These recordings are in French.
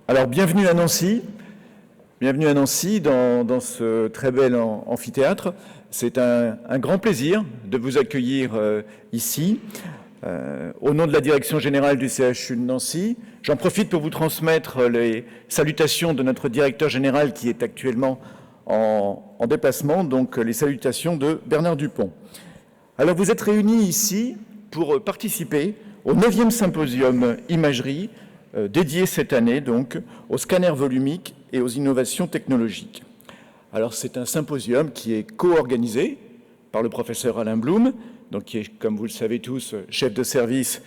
Alors, bienvenue à Nancy. Bienvenue à Nancy dans ce très bel amphithéâtre. C'est un grand plaisir de vous accueillir ici. Au nom de la direction générale du CHU de Nancy, j'en profite pour vous transmettre les salutations de notre directeur général qui est actuellement en déplacement, donc les salutations de Bernard Dupont. Alors, vous êtes réunis ici pour participer au 9e symposium imagerie dédié cette année donc aux scanners volumiques et aux innovations technologiques. Alors c'est un symposium qui est co-organisé par le professeur Alain Blum, donc qui est, comme vous le savez tous, chef de service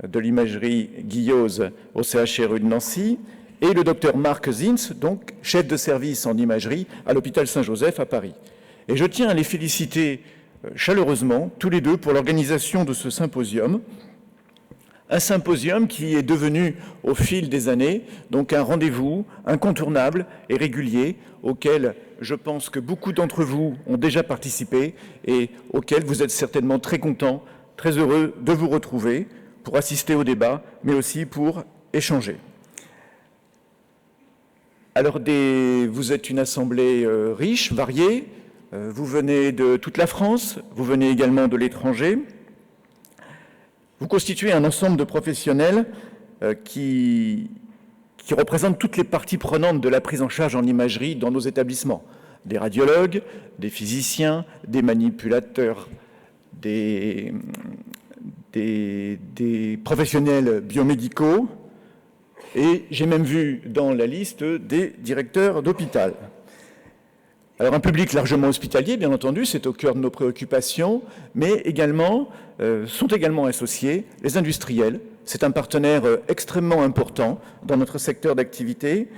de l'imagerie Guillauze au CHRU de Nancy, et le docteur Marc Zins, donc chef de service en imagerie à l'hôpital Saint-Joseph à Paris. Et je tiens à les féliciter chaleureusement tous les deux pour l'organisation de ce symposium. Un symposium qui est devenu, au fil des années, donc un rendez-vous incontournable et régulier auquel je pense que beaucoup d'entre vous ont déjà participé et auquel vous êtes certainement très contents, très heureux de vous retrouver pour assister au débat, mais aussi pour échanger. Alors, vous êtes une assemblée riche, variée, vous venez de toute la France, vous venez également de l'étranger. Vous constituez un ensemble de professionnels qui représentent toutes les parties prenantes de la prise en charge en imagerie dans nos établissements. Des radiologues, des physiciens, des manipulateurs, des professionnels biomédicaux et j'ai même vu dans la liste des directeurs d'hôpital. Alors un public largement hospitalier, bien entendu, c'est au cœur de nos préoccupations, mais également sont également associés les industriels. C'est un partenaire extrêmement important dans notre secteur d'activité.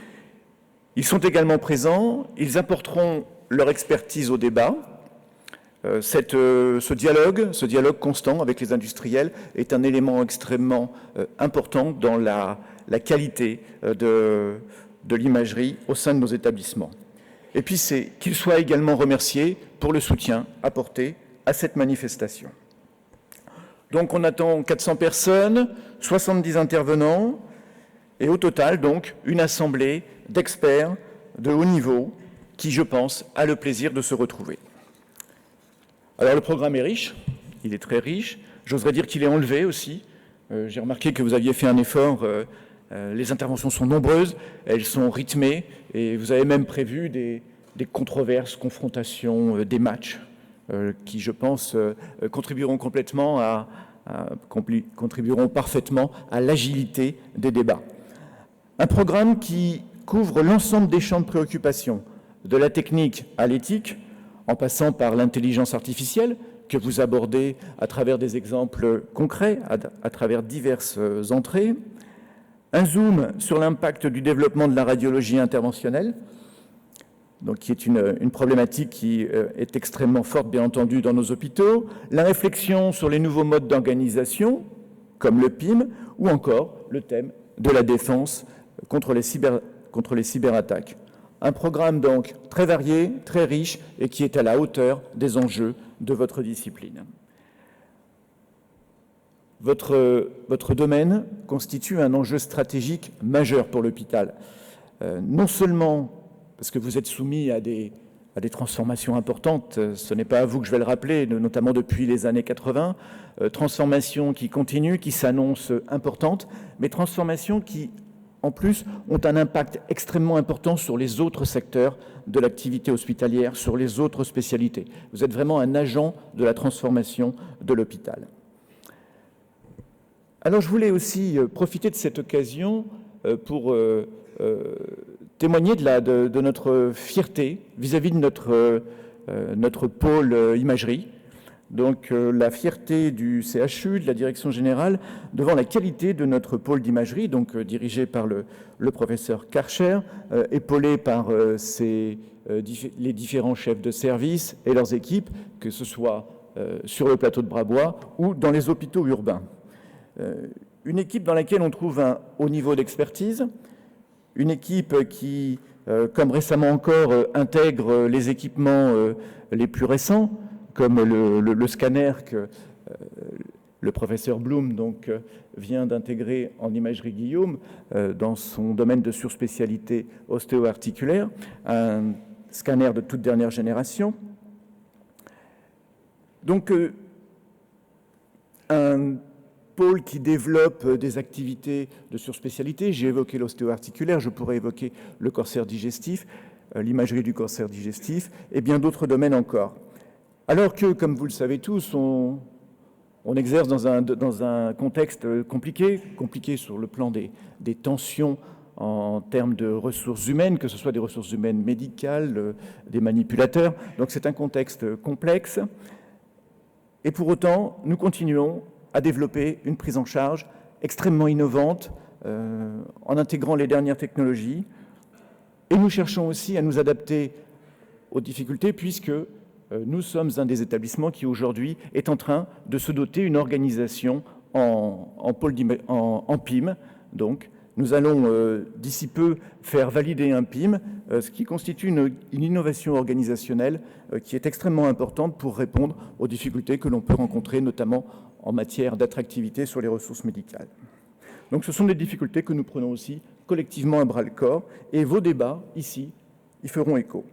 Ils sont également présents, ils apporteront leur expertise au débat. Ce dialogue constant avec les industriels est un élément extrêmement important dans la qualité de l'imagerie au sein de nos établissements. Et puis c'est qu'ils soient également remerciés pour le soutien apporté à cette manifestation. Donc on attend 400 personnes, 70 intervenants, et au total donc une assemblée d'experts de haut niveau qui, je pense, a le plaisir de se retrouver. Alors le programme est riche, il est très riche, j'oserais dire qu'il est enlevé aussi. J'ai remarqué que vous aviez fait un effort. Les interventions sont nombreuses, elles sont rythmées et vous avez même prévu des controverses, confrontations, des matchs qui, je pense, contribueront parfaitement à l'agilité des débats. Un programme qui couvre l'ensemble des champs de préoccupation, de la technique à l'éthique, en passant par l'intelligence artificielle, que vous abordez à travers des exemples concrets, à travers diverses entrées. Un zoom sur l'impact du développement de la radiologie interventionnelle, donc qui est une problématique qui est extrêmement forte, bien entendu, dans nos hôpitaux. La réflexion sur les nouveaux modes d'organisation, comme le PIM, ou encore le thème de la défense contre les cyberattaques. Un programme donc très varié, très riche et qui est à la hauteur des enjeux de votre discipline. Votre domaine constitue un enjeu stratégique majeur pour l'hôpital. Non seulement parce que vous êtes soumis à des transformations importantes, ce n'est pas à vous que je vais le rappeler, notamment depuis les années 80, transformations qui continuent, qui s'annoncent importantes, mais transformations qui, en plus, ont un impact extrêmement important sur les autres secteurs de l'activité hospitalière, sur les autres spécialités. Vous êtes vraiment un agent de la transformation de l'hôpital. Alors, je voulais aussi profiter de cette occasion pour témoigner de notre fierté vis-à-vis de notre pôle imagerie. Donc, la fierté du CHU, de la direction générale, devant la qualité de notre pôle d'imagerie, donc dirigé par le professeur Karcher, épaulé par les différents chefs de service et leurs équipes, que ce soit sur le plateau de Brabois ou dans les hôpitaux urbains. Une équipe dans laquelle on trouve un haut niveau d'expertise, une équipe qui, comme récemment encore, intègre les équipements les plus récents, comme le scanner le professeur Blum donc, vient d'intégrer en imagerie Guillaume, dans son domaine de surspécialité ostéo-articulaire, un scanner de toute dernière génération. Donc, un pôle qui développe des activités de surspécialité. J'ai évoqué l'ostéo-articulaire, je pourrais évoquer le cancer digestif, l'imagerie du cancer digestif, et bien d'autres domaines encore. Alors que, comme vous le savez tous, on exerce dans un contexte compliqué sur le plan des tensions en termes de ressources humaines, que ce soit des ressources humaines médicales, des manipulateurs. Donc c'est un contexte complexe. Et pour autant, nous continuons à développer une prise en charge extrêmement innovante en intégrant les dernières technologies. Et nous cherchons aussi à nous adapter aux difficultés puisque nous sommes un des établissements qui aujourd'hui est en train de se doter d'une organisation en PIM. Donc, nous allons d'ici peu faire valider un PIM, ce qui constitue une innovation organisationnelle qui est extrêmement importante pour répondre aux difficultés que l'on peut rencontrer, notamment en matière d'attractivité sur les ressources médicales. Donc ce sont des difficultés que nous prenons aussi collectivement à bras-le-corps, et vos débats, ici, y feront écho.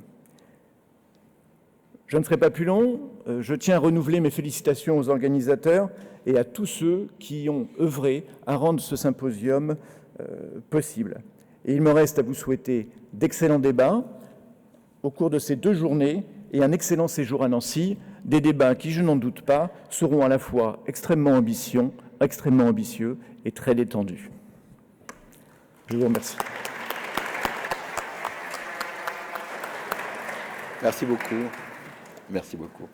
Je ne serai pas plus long, je tiens à renouveler mes félicitations aux organisateurs et à tous ceux qui ont œuvré à rendre ce symposium possible. Et il me reste à vous souhaiter d'excellents débats au cours de ces 2 journées et un excellent séjour à Nancy, des débats qui, je n'en doute pas, seront à la fois extrêmement ambitieux et très détendus. Je vous remercie. Merci beaucoup. Merci beaucoup.